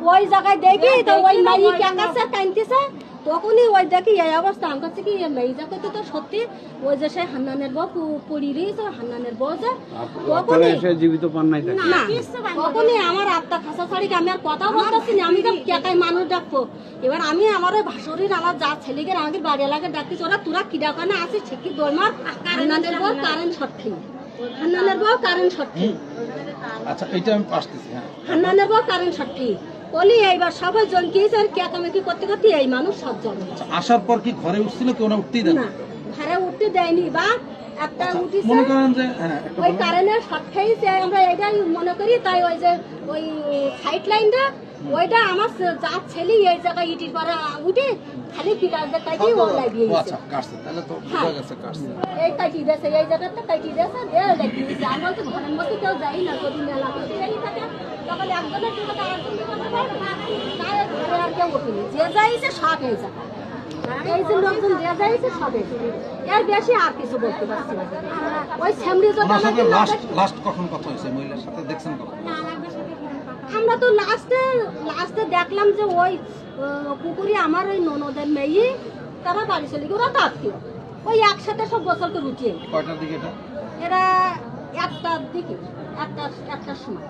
ওই জায়গায় দেখি তো ওই মাই কাছে কাঁদতেছে তখনই ওই দেখি এই অবস্থা আমি কাছে কি মেয়ে যাকে তো সত্যি ওই যে সে হান্নানের বউ পড়ি রয়েছে হান্নানের বউ যে তখনই জীবিত পান নাই না তখনই আমার আত্মা খাসা ছাড়ি আমি আর কথা বলতেছি না আমি তো কেকাই মানুষ ডাকবো এবার আমি আমার ওই ভাসুরির আমার যা ছেলেকে আমাদের বাড়ি এলাকায় ডাকতেছি ওরা তোরা কিডা কানে আসিস ঠিকই দরমার হান্নানের বউ কারেন্ট শর্ট খেয়ে হান্নানের বউ কারেন্ট শর্ট খেয়ে আচ্ছা এটা আমি আসতেছি হান্নানের বউ কারেন্ট শর্ট খেয়ে বলি এইবার সবাই জনকিয়েছে আর কেকামেকি করতে করতে এই মানুষ সব জমে আসার পর কি ঘরে উঠছিল কেউ না উঠতেই দেন না ঘরে উঠতে দেয়নি বা একটা উঠিছে মনে করেন যে ওই কারেন্টের শর্ট খেয়েছে আমরা এটাই মনে করি তাই ওই যে ওই সাইড লাইনটা ওইটা আমার যা ছেলে এই জায়গায় ইটির পরে উঠে খালি পিলারদের কাটিয়ে ও লাগিয়ে আচ্ছা কাটছে তাহলে তো বুঝা গেছে কাটছে এই কাটিয়ে দিয়েছে এই জায়গাটা কাটিয়ে দিয়েছে দিয়ে লাগিয়ে দিয়েছে আমরা তো ঘরের মধ্যে কেউ যাই না যদি মেলা করতে যাই থাকে তখন একজনের দিকে তো আরেকজন দিকে পারবে তাই ঘরে আর কেউ ওঠেনি যে যাইছে সব এই জায়গা এই যে লোকজন যে যাইছে সবে এর বেশি আর কিছু বলতে পারছি না ওই সেমরি যদি আমাদের লাস্ট কখন কথা হয়েছে মহিলার সাথে দেখছেন কখন আমরা তো লাস্টে দেখলাম যে ওই পুকুরে আমার ওই ননদের মেয়ে তারা বাড়ি চলে গিয়ে ওরা তো আত্মীয় ওই একসাথে সব গোসলকে রুটিয়ে কয়টার দিকে এটা এরা একটার দিকে একটার সময়